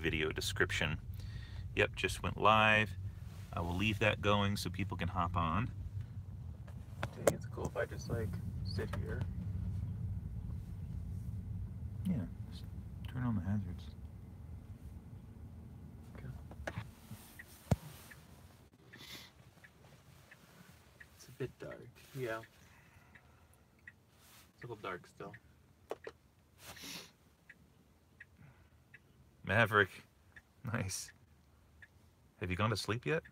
video description. Yep, just went live. I will leave that going so people can hop on. I think it's cool if I just like sit here. Yeah, just turn on the hazards. Okay. It's a bit dark. Yeah. It's a little dark still. Maverick, nice. Have you gone to sleep yet?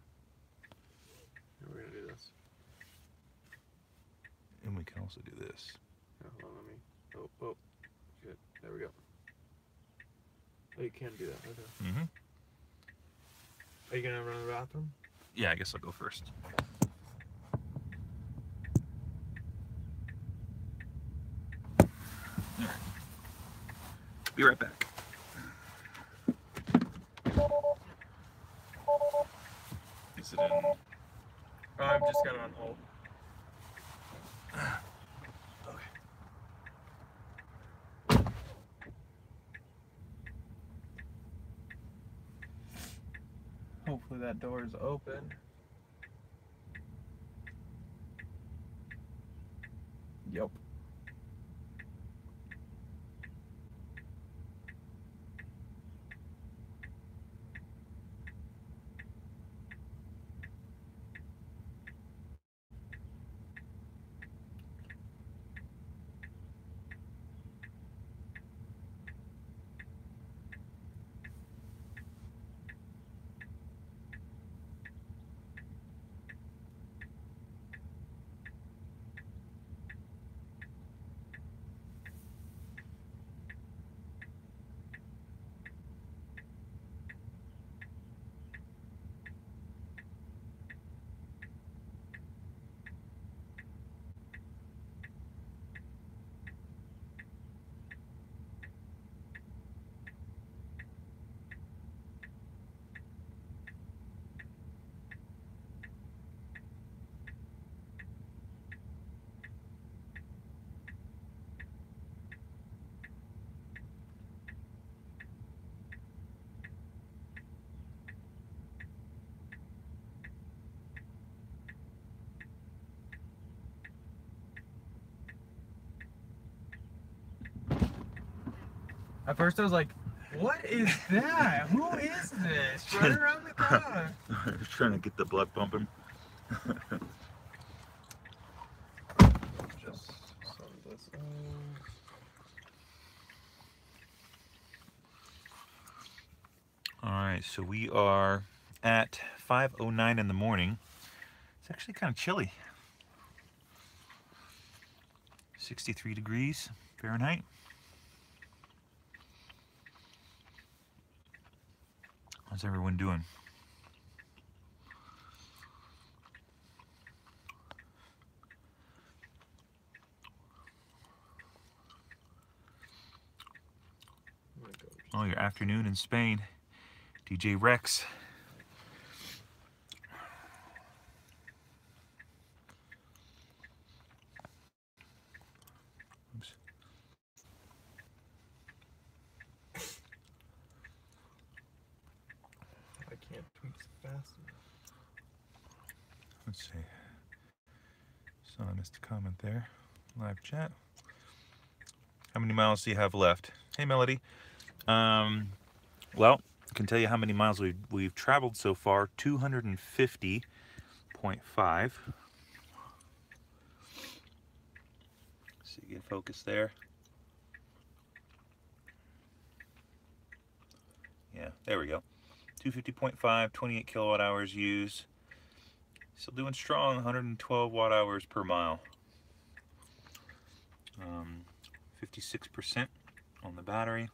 We're gonna do this. And we can also do this. Oh, hold on, let me. Oh, shit. There we go. Oh, you can do that. Okay. Mm-hmm. Are you gonna run to the bathroom? Yeah, I guess I'll go first. All right. Be right back. Is it in? Oh, I've just got it on hold. Okay. Hopefully that door is open. Yep. At first I was like, what is that? Who is this? Run around the car. I was trying to get the blood pumping. Just some of this. All right, so we are at 5:09 in the morning. It's actually kind of chilly. 63 degrees Fahrenheit. How's everyone doing? Oh, your afternoon in Spain. DJ Rex. Oops. I can't tweet fast enough. Let's see. So I missed a comment there. Live chat. How many miles do you have left? Hey, Melody. Well, I can tell you how many miles we've traveled so far. 250.5. See, get focus there. Yeah, there we go. 250.5, 28 kilowatt hours used. Still doing strong, 112 watt hours per mile. 56% on the battery.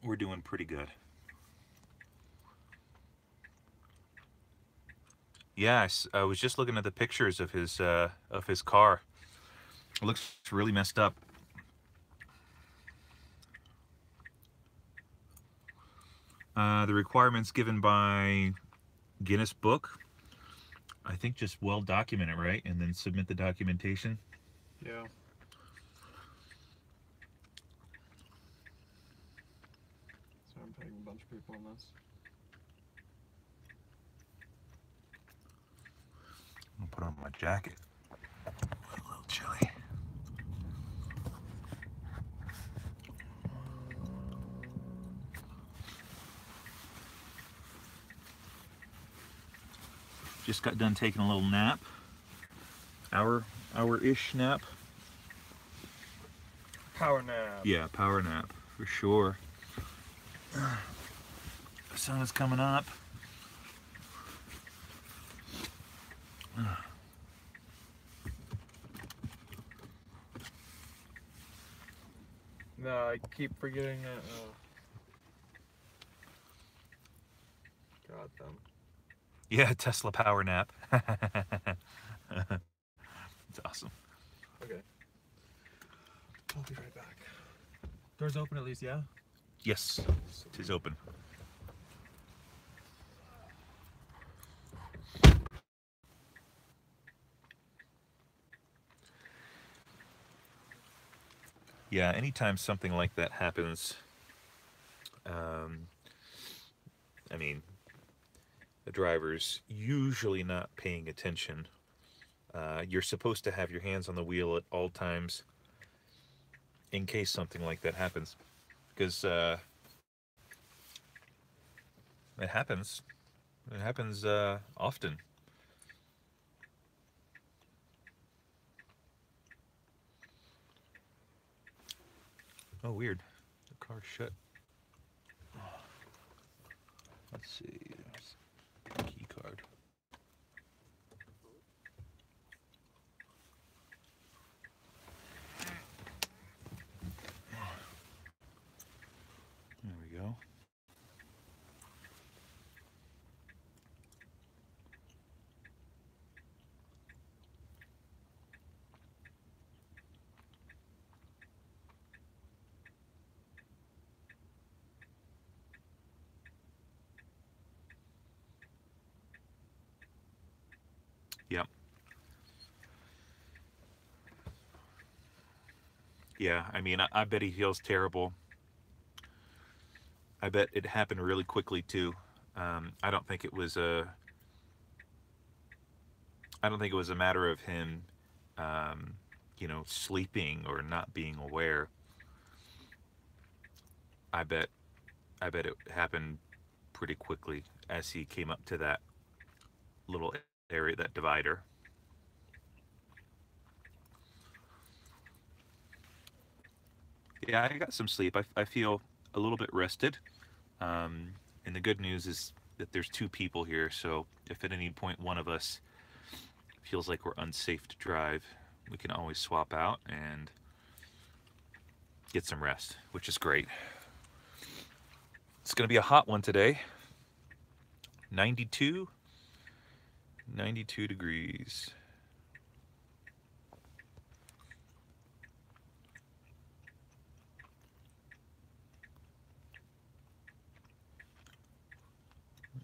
We're doing pretty good. Yeah, I was just looking at the pictures of his car. It looks really messed up. The requirements given by Guinness Book, I think just well document it, right? And then submit the documentation. Yeah. I'm putting a bunch of people on this. I'll put on my jacket. A little chilly. Just got done taking a little nap. Hour-ish nap. Power nap. Yeah, power nap for sure. The sun is coming up. No, I keep forgetting that. Got them. Yeah, Tesla power nap. It's awesome. Okay. I'll be right back. Doors open at least, yeah? Yes, it is open. Yeah, anytime something like that happens, I mean, the driver's usually not paying attention. You're supposed to have your hands on the wheel at all times in case something like that happens, because it happens. It happens often. Oh, weird. The car's shut. Let's see. There's a key card. There we go. Yep. Yeah, I mean, I bet he feels terrible. I bet it happened really quickly too. I don't think it was a matter of him, you know, sleeping or not being aware. I bet it happened pretty quickly as he came up to that little area, that divider. Yeah, I got some sleep. I feel a little bit rested. And the good news is that there's two people here, so if at any point one of us feels like we're unsafe to drive, we can always swap out and get some rest, which is great. It's going to be a hot one today. 92 degrees.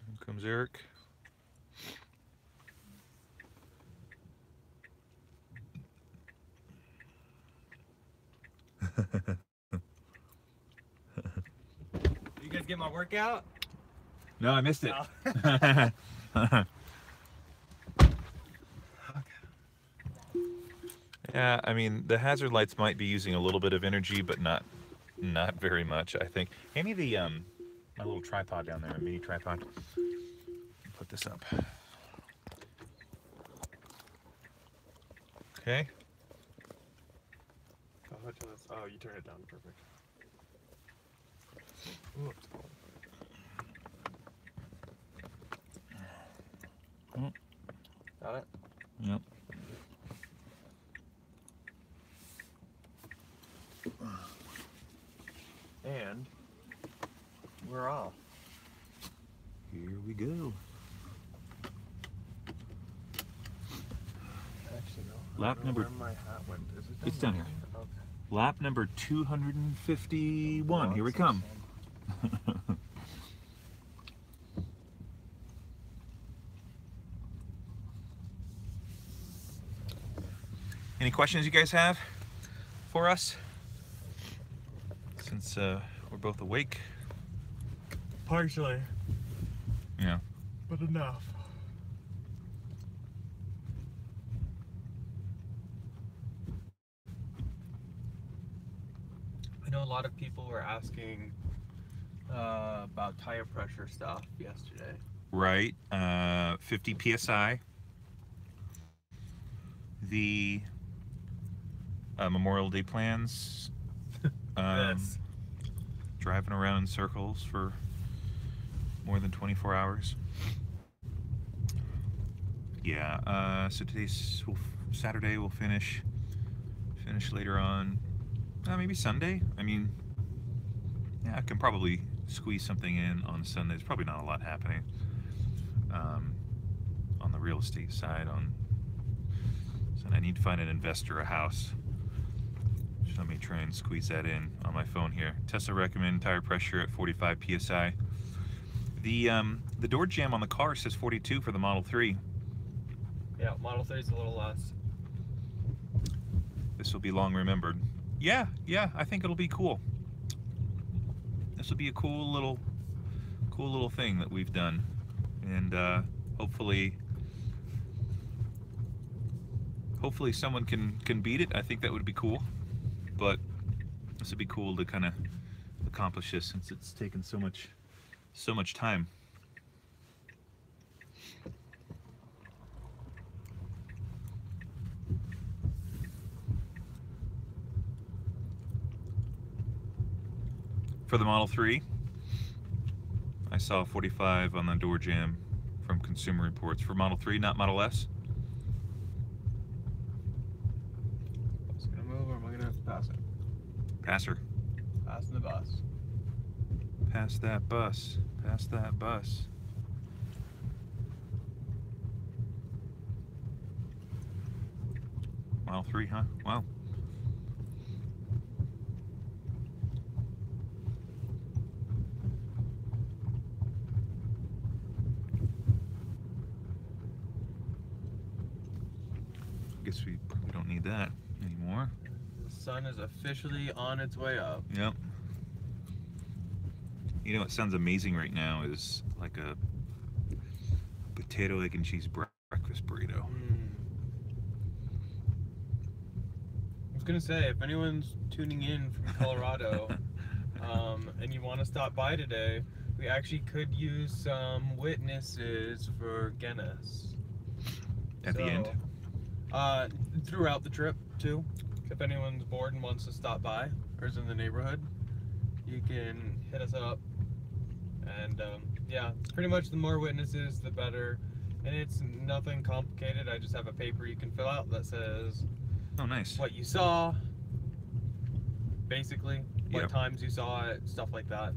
Here comes Eric. You guys get my workout? No, I missed it. No. Yeah, I mean, the hazard lights might be using a little bit of energy, but not very much, I think. Hand me the my little tripod down there, a mini tripod. Put this up. Okay. Oh, you turn it down. Perfect. Ooh. Got it? Yep. And we're off. Here we go. Actually, no. Lap number. Where my hat went. Is it down It's down there? here. Okay. Lap number 251. Here we come. Any questions you guys have for us? Since we're both awake. Partially, Yeah. but enough. I know a lot of people were asking about tire pressure stuff yesterday. Right. 50 psi. The Memorial Day plans. This. Driving around in circles for more than 24 hours. Yeah. So Saturday. We'll finish later on. Maybe Sunday. I mean, yeah, I can probably squeeze something in on Sunday. There's probably not a lot happening on the real estate side. So I need to find an investor a house. So let me try and squeeze that in on my phone here. Tesla recommend tire pressure at 45 psi. The door jamb on the car says 42 for the Model 3. Yeah, Model 3 is a little less. This will be long remembered. Yeah, I think it'll be cool. This will be a cool little thing that we've done, and hopefully someone can beat it. I think that would be cool, but this would be cool to kind of accomplish this since it's taken so much time. For the Model 3, I saw 45 on the door jamb from Consumer Reports. For Model 3, not Model S. It's gonna move, or am I gonna have to pass it? Pass her. Passing the bus. Pass that bus. Pass that bus. Model 3, huh? Wow. Guess we don't need that anymore. The sun is officially on its way up. Yep. You know what sounds amazing right now is like a potato, egg, and cheese breakfast burrito. I was gonna say, if anyone's tuning in from Colorado and you want to stop by today, we actually could use some witnesses for Guinness. At the end? Throughout the trip, too. If anyone's bored and wants to stop by or is in the neighborhood, you can hit us up. And yeah, pretty much the more witnesses, the better. And it's nothing complicated. I just have a paper you can fill out that says, oh, nice, what you saw, basically, what times you saw it, stuff like that.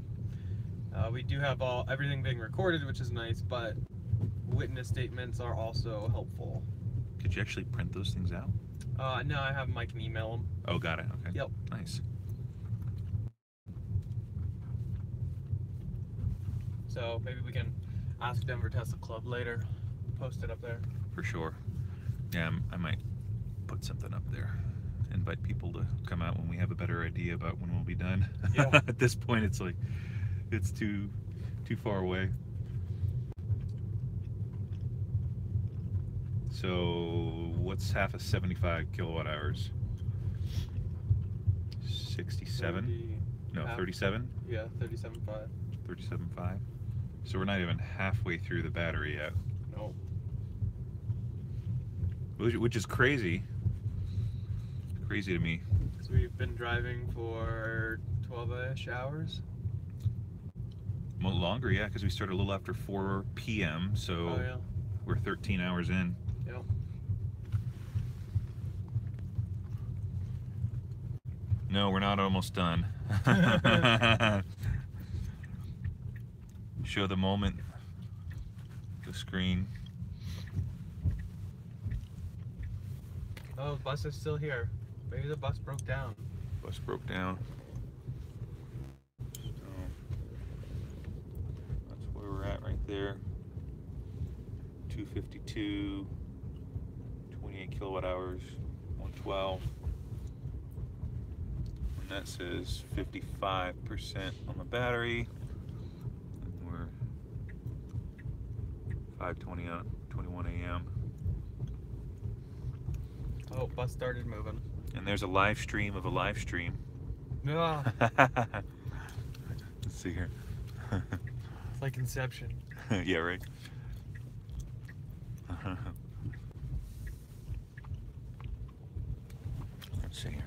We do have everything being recorded, which is nice, but witness statements are also helpful. Could you actually print those things out? No, I have them. I can email them. Oh, got it. Okay. Yep. Nice. So maybe we can ask Denver Tesla Club later. Post it up there. For sure. Yeah, I might put something up there. Invite people to come out when we have a better idea about when we'll be done. Yeah. At this point, it's like, it's too far away. So what's half of 75 kilowatt hours? 67? No, 37? Yeah, 37.5. 37.5. So we're not even halfway through the battery yet. No. Which is crazy. Crazy to me. So we've been driving for 12-ish hours? Well, longer, yeah, because we started a little after 4 p.m., so we're 13 hours in. Yep. No, we're not almost done. Show the moment. The screen. Oh, the bus is still here. Maybe the bus broke down. Bus broke down. So that's where we're at right there. 252, 28 kilowatt hours, 112. And that says 55% on the battery. 5:20 21 a.m. Oh, bus started moving. And there's a live stream of a live stream. Yeah, Let's see here. it's like Inception. Yeah, right. Let's see here.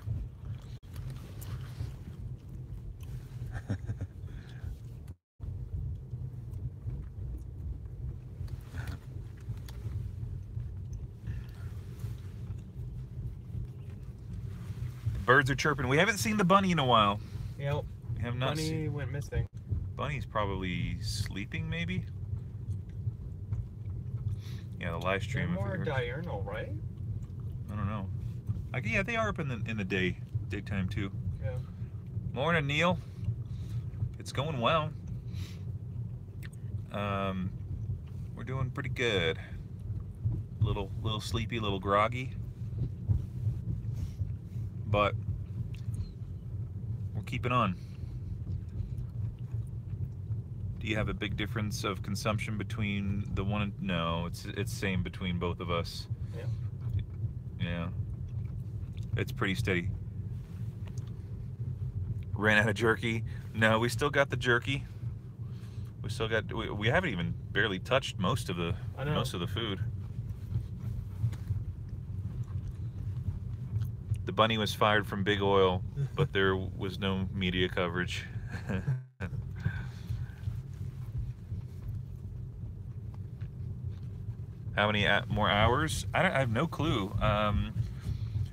Birds are chirping. We haven't seen the bunny in a while. Yep. We have not Bunny seen. went missing. Bunny's probably sleeping, maybe. Yeah, the live They're stream. more diurnal, right? I don't know. Yeah, they are up in the daytime too. Yeah. Morning, Neil. It's going well. We're doing pretty good. Little sleepy, little groggy, but we're keeping on. Do you have a big difference of consumption between the one and... No, it's same between both of us. Yeah. Yeah. It's pretty steady. Ran out of jerky. No, we still got the jerky. We still got... We haven't even barely touched most of the food. The bunny was fired from Big Oil, but there was no media coverage. How many more hours? I have no clue.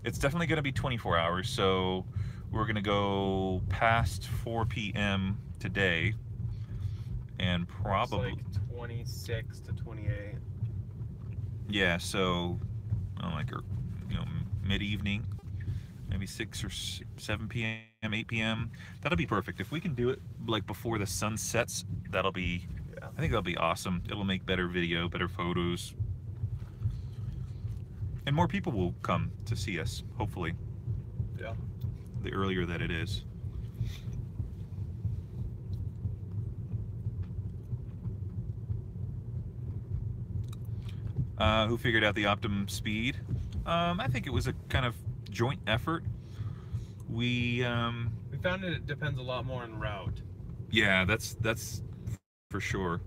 It's definitely going to be 24 hours, so we're going to go past 4 p.m. today, and probably... It's like 26 to 28. Yeah, so, like, mid-evening, maybe 6 or 7 p.m., 8 p.m. That'll be perfect. If we can do it, like, before the sun sets, that'll be... Yeah. I think that'll be awesome. It'll make better video, better photos. And more people will come to see us, hopefully. Yeah. The earlier that it is. Who figured out the optimum speed? I think it was a kind of joint effort. We found it depends a lot more on route. Yeah, that's for sure.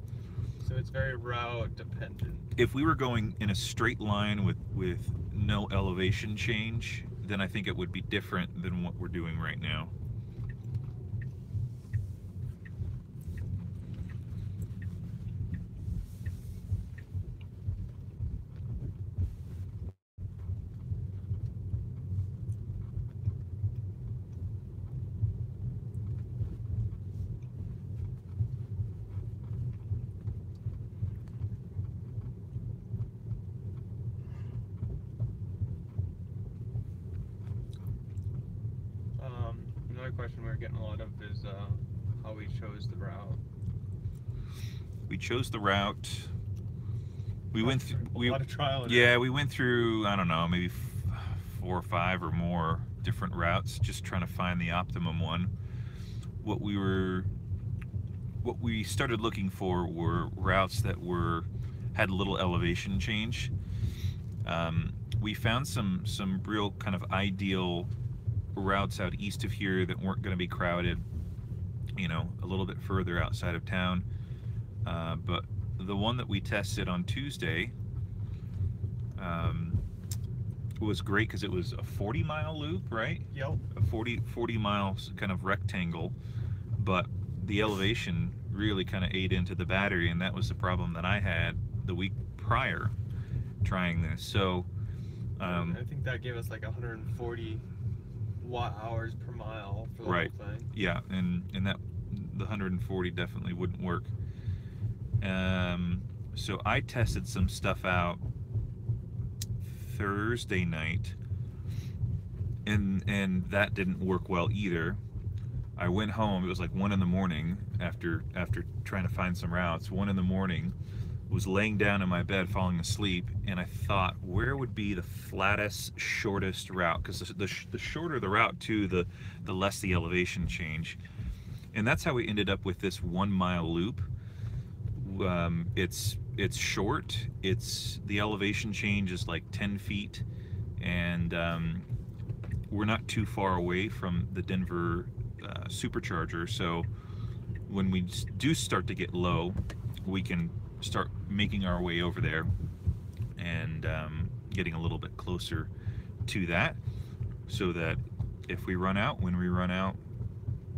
So it's very route dependent. If we were going in a straight line with no elevation change, then I think it would be different than what we're doing right now. Another question we're getting a lot of is how we chose the route. We chose the route. We went through a lot of trial and yeah, we went through, I don't know, maybe 4 or 5 or more different routes, just trying to find the optimum one. What we started looking for were routes that had little elevation change. We found some real kind of ideal routes out east of here that weren't going to be crowded, a little bit further outside of town. But the one that we tested on Tuesday was great because it was a 40-mile loop, right? Yep. A 40 miles kind of rectangle, but the elevation really kind of ate into the battery, and that was the problem that I had the week prior trying this. So I think that gave us like 140 watt-hours per mile for the right. whole thing. Yeah, and that the 140 definitely wouldn't work. So I tested some stuff out Thursday night, and that didn't work well either. I went home, it was like 1 in the morning after trying to find some routes. 1 in the morning, was laying down in my bed falling asleep, and I thought, where would be the flattest, shortest route? Because the shorter the route too, the less the elevation change. And that's how we ended up with this 1 mile loop. It's short. The elevation change is like 10 feet, and we're not too far away from the Denver supercharger. So when we do start to get low, we can start making our way over there and getting a little bit closer to that, so that if we run out, when we run out,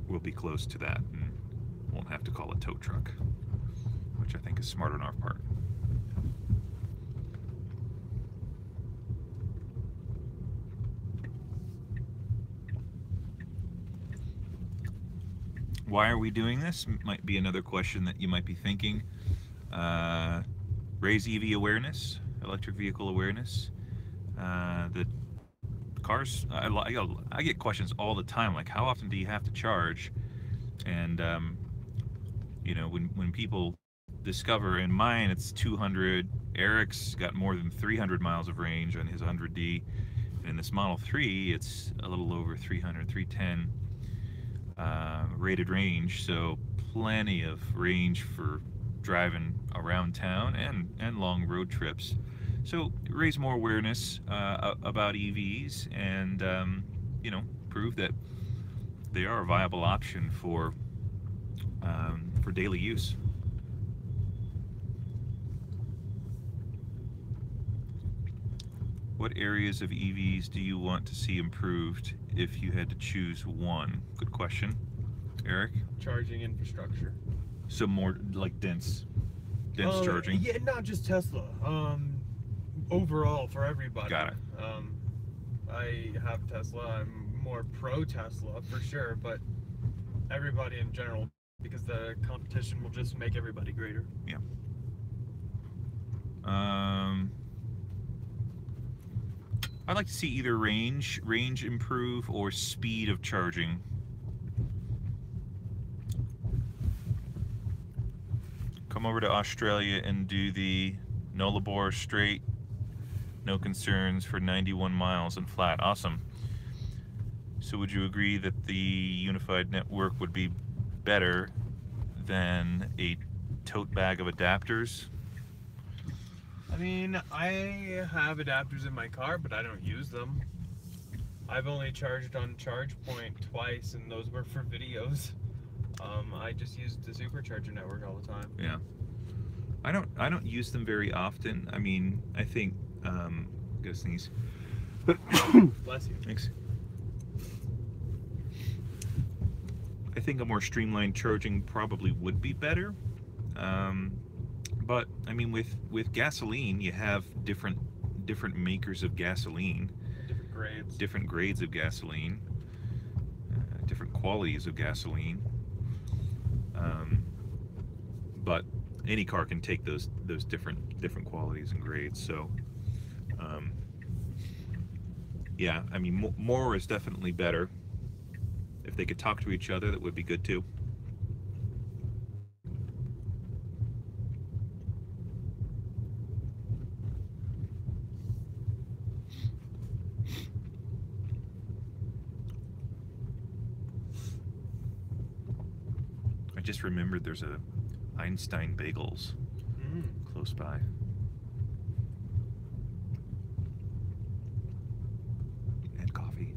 we'll be close to that and won't have to call a tow truck, which I think is smart on our part. Why are we doing this? Might be another question that you might be thinking. Raise EV awareness, electric vehicle awareness. The cars, I get questions all the time, like how often do you have to charge? And you know, when people discover, in mine it's 200, Eric's got more than 300 miles of range on his 100D, and in this Model 3 it's a little over 300, 310 rated range, so plenty of range for driving around town and long road trips. So raise more awareness about EVs, and you know, prove that they are a viable option for daily use. What areas of EVs do you want to see improved if you had to choose one? Good question, Eric. Charging infrastructure. So more like dense charging. Yeah, not just Tesla. Overall for everybody. Got it. I have Tesla. I'm more pro Tesla for sure, but everybody in general, because the competition will just make everybody greater. Yeah. I'd like to see either range improve or speed of charging. Come over to Australia and do the Nullarbor straight, no concerns for 91 miles and flat. Awesome. So would you agree that the unified network would be better than a tote bag of adapters? I mean, I have adapters in my car, but I don't use them. I've only charged on ChargePoint twice, and those were for videos. I just use the supercharger network all the time. Yeah. I don't use them very often. I mean, I think go sneeze. Bless you. Thanks. I think a more streamlined charging probably would be better. But I mean, with gasoline, you have different makers of gasoline, different grades of gasoline, different qualities of gasoline. But any car can take those different qualities and grades. So yeah, I mean, more is definitely better. If they could talk to each other, that would be good too. I just remembered there's a Einstein Bagels close by. And coffee.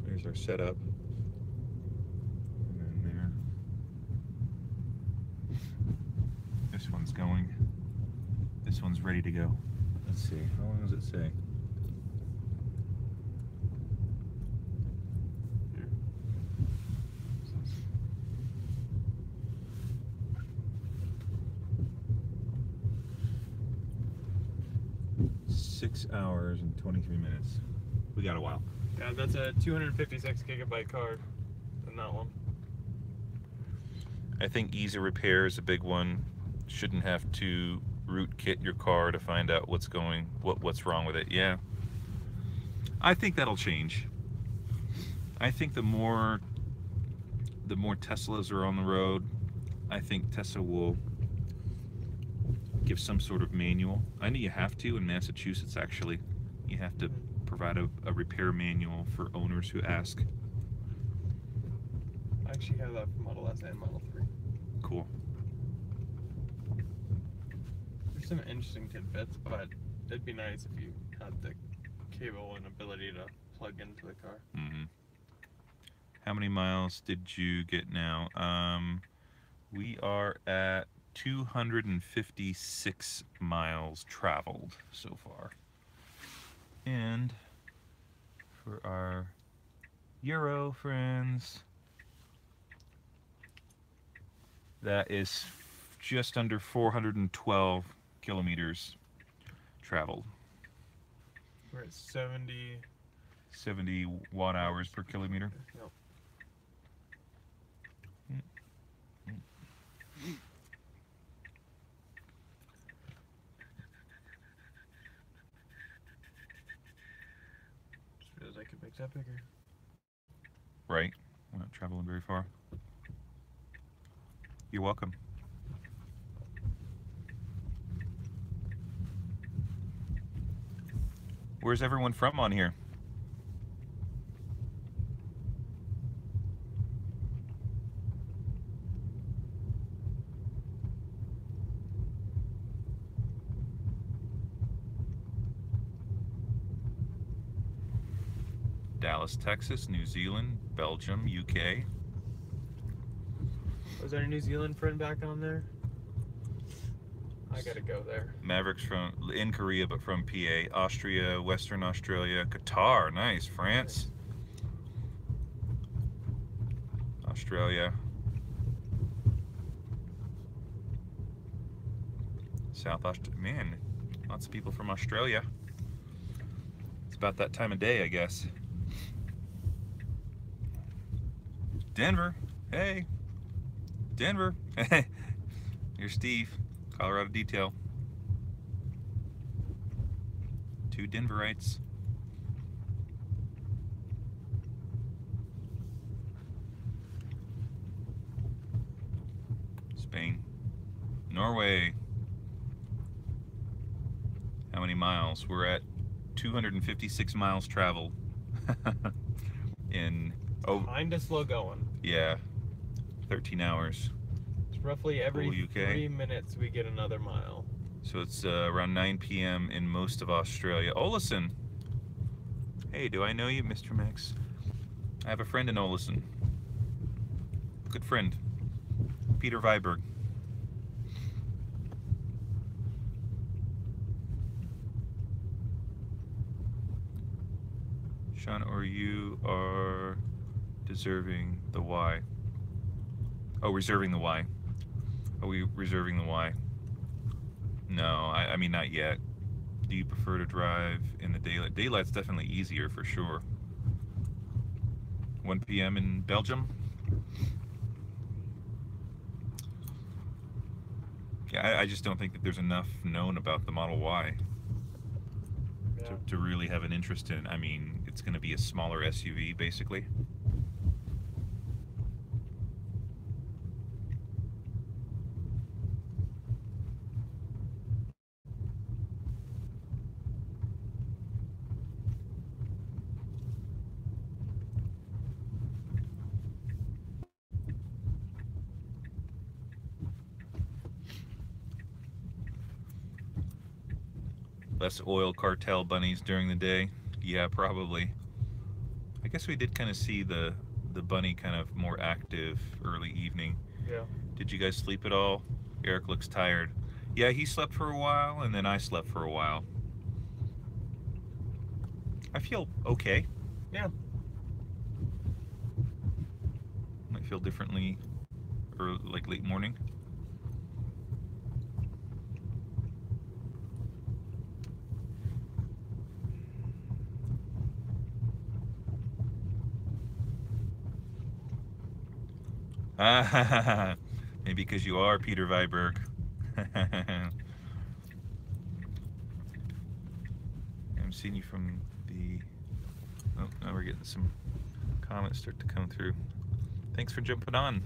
There's our setup. And then there. This one's going. This one's ready to go. Let's see. How long does it say? Here. 6 hours and 23 minutes. We got a while. Yeah, that's a 256 gigabyte card in that one. I think ease of repair is a big one. Shouldn't have to rootkit your car to find out what's wrong with it. Yeah, I think that'll change. I think the more Teslas are on the road, I think Tesla will give some sort of manual. I know you have to in Massachusetts, actually. You have to provide a repair manual for owners who ask. I actually have that for Model S and Model 3. Cool. There's some interesting tidbits, but it'd be nice if you had the cable and ability to plug into the car. Mm-hmm. How many miles did you get now? We are at 256 miles traveled so far. And for our Euro friends, that is just under 412 kilometers traveled. We're at 70 watt hours per kilometer. Yep. Just realized I could make that bigger. Right. We're not traveling very far. You're welcome. Where's everyone from on here? Dallas, Texas, New Zealand, Belgium, UK. Was there a New Zealand friend back on there? I gotta go there. Mavericks from in Korea, but from PA, Austria, Western Australia, Qatar, nice, France, Australia, South Australia. Man, lots of people from Australia. It's about that time of day, I guess. Denver, hey, Denver. Here's Steve, Colorado Detail. 2 Denverites. Spain. Norway. How many miles? We're at 256 miles traveled. In, oh, Kinda slow going. yeah, 13 hours. It's roughly every Cool, UK. 3 minutes we get another mile. So it's around 9 p.m. in most of Australia. Olison. Hey, do I know you, Mr. Max? I have a friend in Olison. Good friend. Peter Viberg. Sean, or you are deserving the Y. Oh, reserving the Y. Are we reserving the Y? No, I mean not yet. Do you prefer to drive in the daylight? Daylight's definitely easier for sure. 1 p.m. in Belgium? Yeah, I just don't think that there's enough known about the Model Y to really have an interest in. I mean, it's going to be a smaller SUV basically. Less oil cartel bunnies during the day. Yeah, probably. I guess we did kind of see the bunny kind of more active early evening. Yeah. Did you guys sleep at all? Eric looks tired. Yeah, he slept for a while, and then I slept for a while. I feel okay. Yeah. Might feel differently, or like late morning. Maybe because you are Peter Viberg. I'm seeing you from the... Oh, now we're getting some comments start to come through. Thanks for jumping on,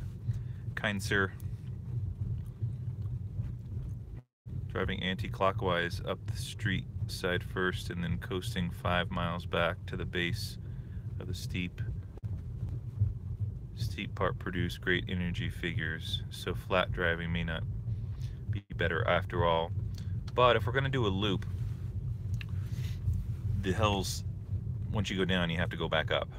kind sir. Driving anti-clockwise up the street side first and then coasting 5 miles back to the base of the steep part produce great energy figures, so flat driving may not be better after all. But if we're going to do a loop, the hills, once you go down, you have to go back up.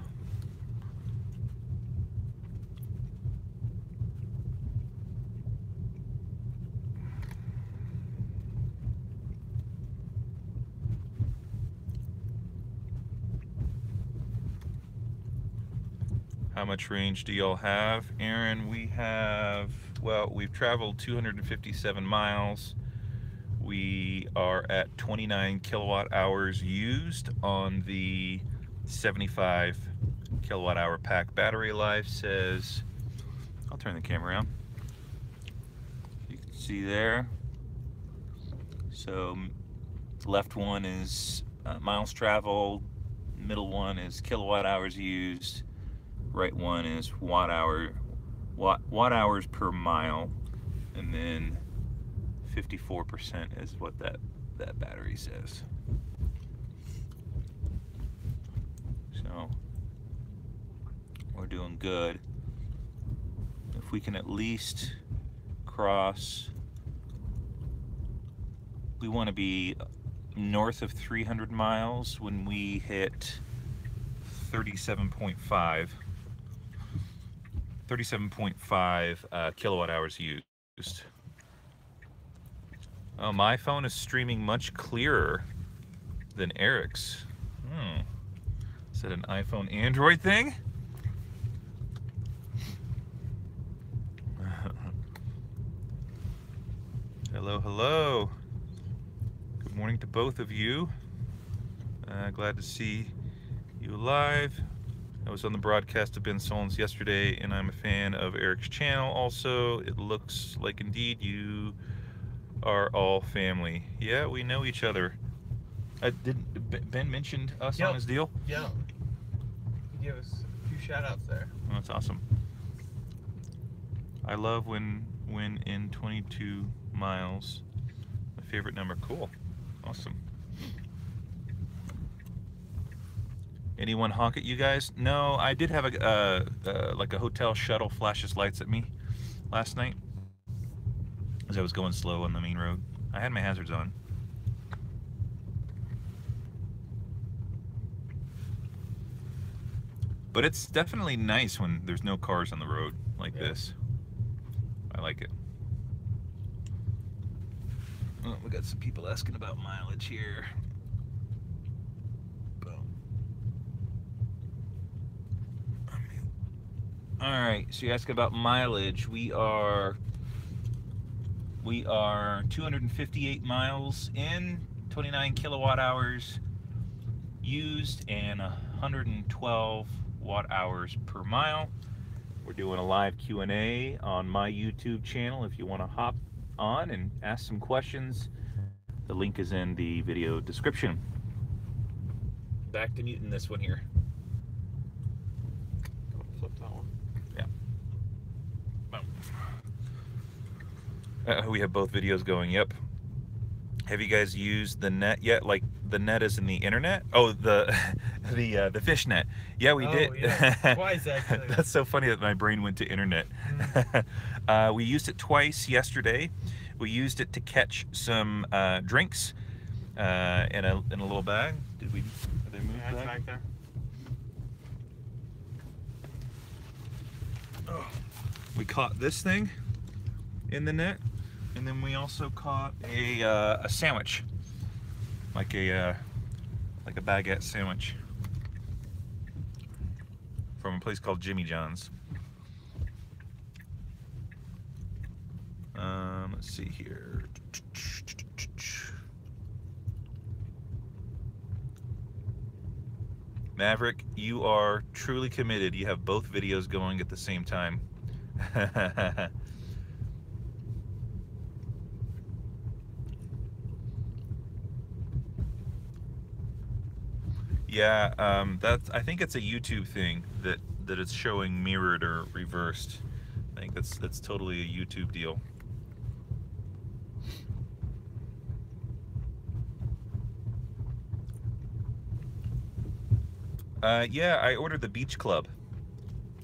How much range do y'all have? Aaron, we have, well, we've traveled 257 miles. We are at 29 kilowatt hours used on the 75 kilowatt hour pack. Battery life says, I'll turn the camera around. You can see there. So left one is miles traveled, middle one is kilowatt hours used, right one is watt hours per mile, and then 54% is what that battery says. So we're doing good. If we can at least cross, we want to be north of 300 miles when we hit 37.5 kilowatt hours used. Oh, my phone is streaming much clearer than Eric's. Is that an iPhone Android thing? Hello, hello. Good morning to both of you. Glad to see you live. I was on the broadcast of Ben Solon's yesterday, and I'm a fan of Eric's channel also. It looks like indeed you are all family. Yeah, we know each other. Did Ben mentioned us on his deal? Yeah. He gave us a few shout outs there. Oh, that's awesome. I love when in 22 miles. My favorite number. Cool. Awesome. Anyone honk at you guys? No, I did have like a hotel shuttle flash his lights at me last night as I was going slow on the main road. I had my hazards on. But it's definitely nice when there's no cars on the road like this. I like it. Oh, we got some people asking about mileage here. All right, so you're asking about mileage. We are 258 miles in, 29 kilowatt hours used, and 112 watt hours per mile. We're doing a live Q&A on my YouTube channel. If you want to hop on and ask some questions, the link is in the video description. Back to muting this one here. Flip that one. We have both videos going. Yep. Have you guys used the net yet? Like the net is in the internet? Oh, the fish net. Yeah, we did. Yeah. Twice actually. That's so funny that my brain went to internet. We used it twice yesterday. We used it to catch some drinks in a little bag. Did we? Are they moved it's back there. Oh. We caught this thing in the net, and then we also caught a sandwich, like a baguette sandwich from a place called Jimmy John's. Let's see here. Maverick, you are truly committed. You have both videos going at the same time. Yeah, I think it's a YouTube thing that it's showing mirrored or reversed. I think that's totally a YouTube deal. Yeah, I ordered the Beach Club.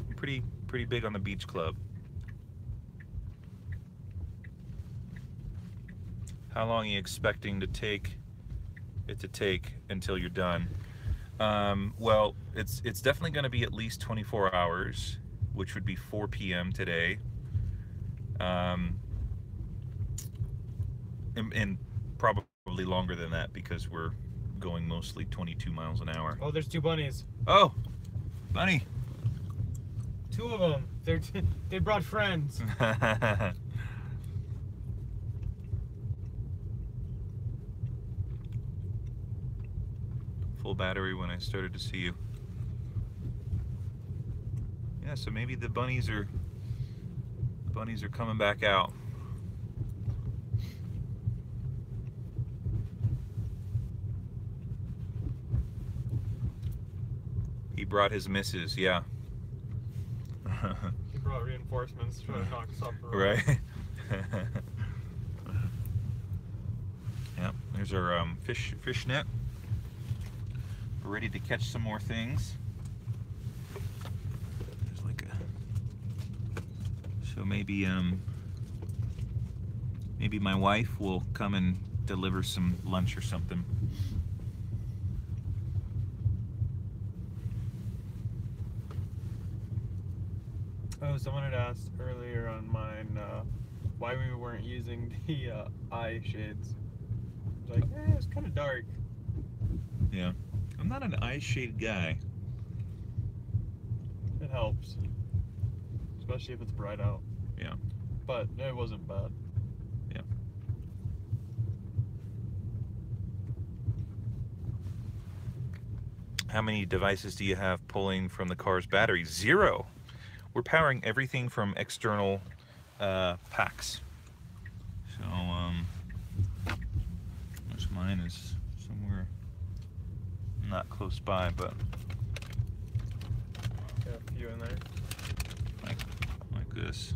I'm pretty big on the Beach Club. How long are you expecting to take until you're done? Well, it's definitely going to be at least 24 hours, which would be 4 p.m. today. And probably longer than that because we're going mostly 22 miles an hour. Oh, there's 2 bunnies. Oh, bunny. 2 of them. They brought friends. Full battery when I started to see you. Yeah, so maybe the bunnies are coming back out. He brought his missus, yeah. He brought reinforcements trying to knock us off the road. Right. Yep, there's our fish net. We're ready to catch some more things. There's like a, so maybe my wife will come and deliver some lunch or something. Oh, someone had asked earlier on mine why we weren't using the eye shades. Like, it's kind of dark. Yeah, I'm not an eye shade guy. It helps, especially if it's bright out. Yeah. But it wasn't bad. Yeah. How many devices do you have pulling from the car's battery? 0. We're powering everything from external packs. So, mine is somewhere not close by, but Got a few in there. like this.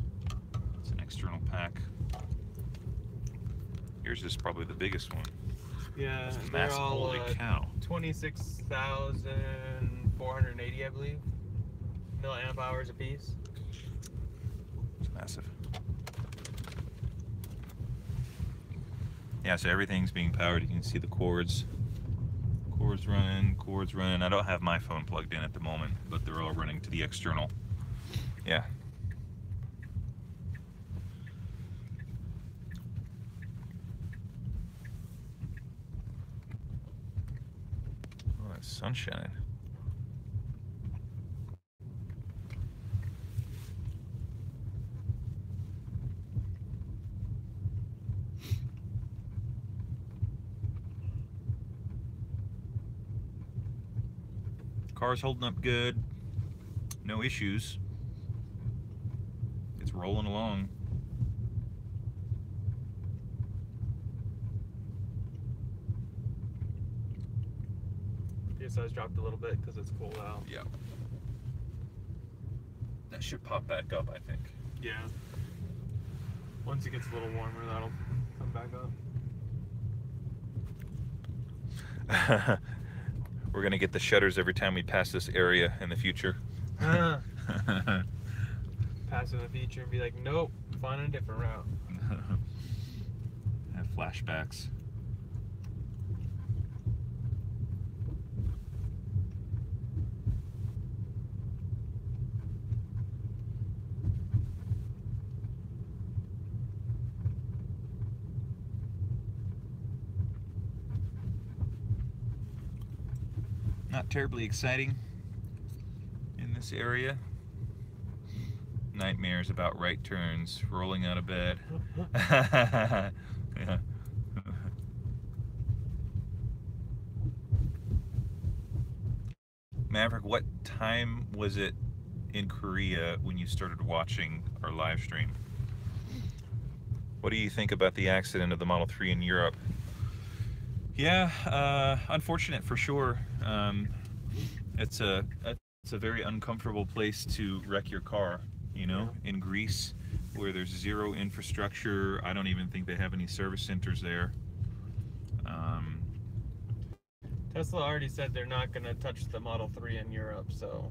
It's an external pack. Yours is probably the biggest one. Yeah, It's they're massive. all Holy cow. 26,480, I believe, milliamp hours a piece. It's massive. Yeah, so everything's being powered. You can see the cords. Cords running. I don't have my phone plugged in at the moment, but they're all running to the external. Yeah. Oh, that's sunshine. Car's holding up good. No issues. It's rolling along. PSI's dropped a little bit because it's cooled out. Yeah. That should pop back up, I think. Yeah. Once it gets a little warmer, that'll come back up. We're gonna get the shutters every time we pass this area in the future. Pass in the future and be like, nope, find a different route. Have flashbacks. Not terribly exciting in this area. Nightmares about right turns, rolling out of bed. Yeah. Maverick, what time was it in Korea when you started watching our live stream? What do you think about the accident of the Model 3 in Europe? Yeah, unfortunate for sure. It's a very uncomfortable place to wreck your car, you know, in Greece, where there's zero infrastructure. I don't even think they have any service centers there. Tesla already said they're not going to touch the Model 3 in Europe, so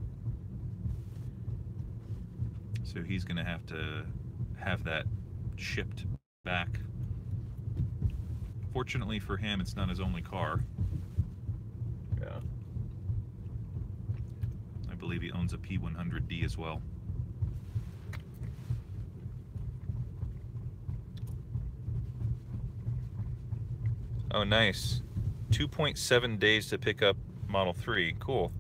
he's going to have that shipped back. Fortunately for him, it's not his only car. yeah. I believe he owns a P100D as well. Oh, nice. 2.7 days to pick up Model 3. Cool.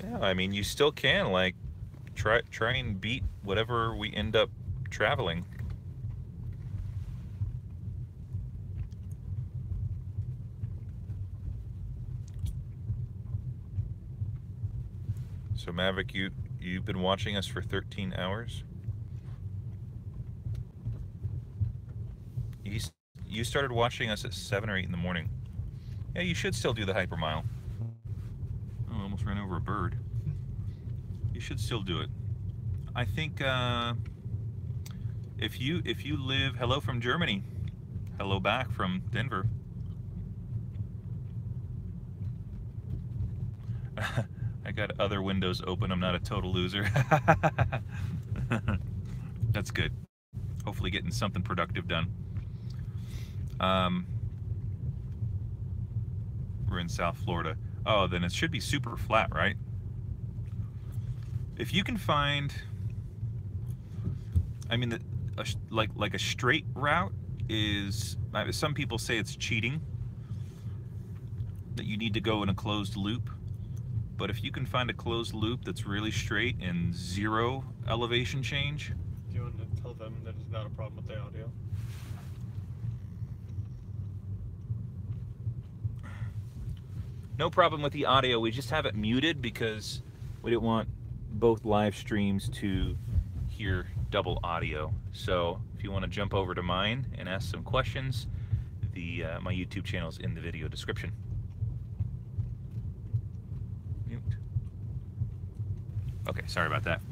Yeah, I mean, you still can, like, try and beat whatever we end up traveling. So Maverick, you've been watching us for 13 hours? You started watching us at 7 or 8 in the morning. Yeah, you should still do the hypermile. Oh, I almost ran over a bird. You should still do it. I think if you live, hello from Germany, hello back from Denver. I got other windows open. I'm not a total loser. That's good. Hopefully getting something productive done. We're in South Florida. Oh, then it should be super flat, right? If you can find, I mean, like a straight route is, some people say it's cheating, that you need to go in a closed loop. But if you can find a closed loop that's really straight and zero elevation change. Do you want to tell them that it's not a problem with the audio? No problem with the audio. We just have it muted because we didn't want both live streams to hear double audio. So if you want to jump over to mine and ask some questions, my YouTube channel is in the video description. Mute. Okay, sorry about that.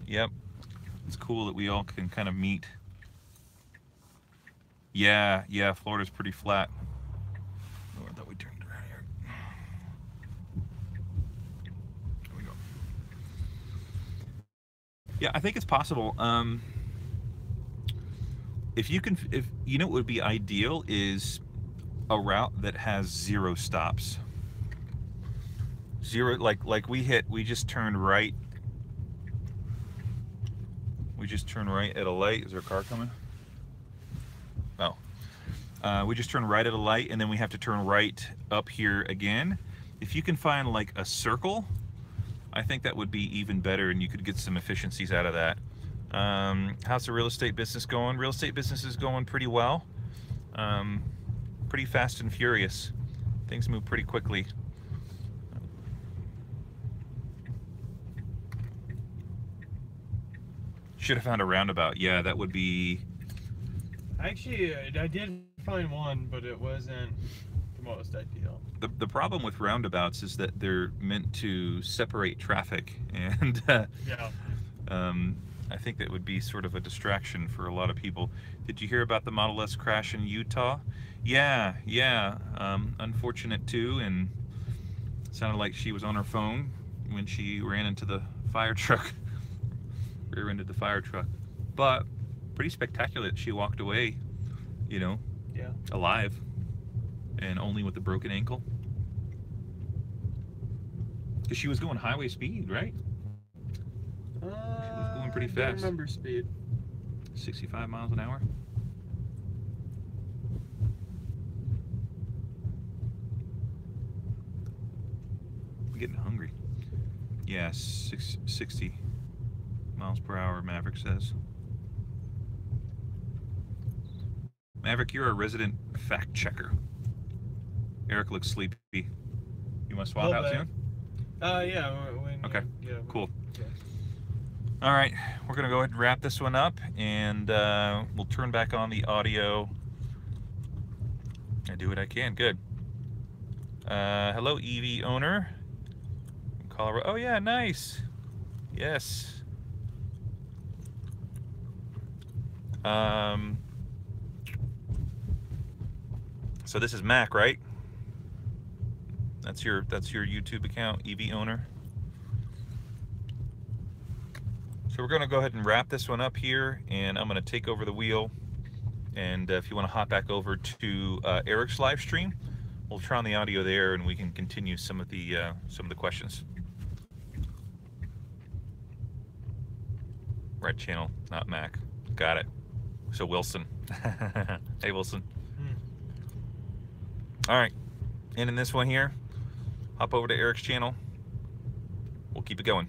Yep, it's cool that we all can kind of meet. Yeah, Florida's pretty flat. Oh, I thought we turned around here. There we go. Yeah, I think it's possible. If you know what would be ideal is a route that has zero stops. Zero, like we just turned right. We just turned right at a light. Is there a car coming? Oh. We just turn right at a light, and then we have to turn right up here again. If you can find like a circle, I think that would be even better, and you could get some efficiencies out of that. How's the real estate business going? Real estate business is going pretty well. Pretty fast and furious. Things move pretty quickly. Should have found a roundabout. Yeah, that would be... Actually, I did find one, but it wasn't the most ideal. The problem with roundabouts is that they're meant to separate traffic, and yeah. I think that would be sort of a distraction for a lot of people. Did you hear about the Model S crash in Utah? Yeah. Unfortunate too, and it sounded like she was on her phone when she ran into the fire truck, rear-ended the fire truck. But pretty spectacular that she walked away, you know, yeah, alive, and only with a broken ankle. Because she was going highway speed, right? She was going pretty fast. I don't remember speed. 65 miles an hour. I'm getting hungry. Yeah, 60 miles per hour, Maverick says. Maverick, you're a resident fact checker. Eric looks sleepy. You want to swap out soon? Yeah. Okay, yeah, cool. Yeah. All right, we're going to go ahead and wrap this one up, and we'll turn back on the audio. I do what I can. Good. Hello, EV owner. Colorado. Oh, yeah, nice. Yes. So this is Mac, right? That's your YouTube account, EV owner. So we're going to go ahead and wrap this one up here, and I'm going to take over the wheel. And if you want to hop back over to Eric's live stream, we'll turn on the audio there, and we can continue some of the questions. Right channel, not Mac. Got it. So Wilson. Hey, Wilson. All right. And in this one here, hop over to Eric's channel. We'll keep it going.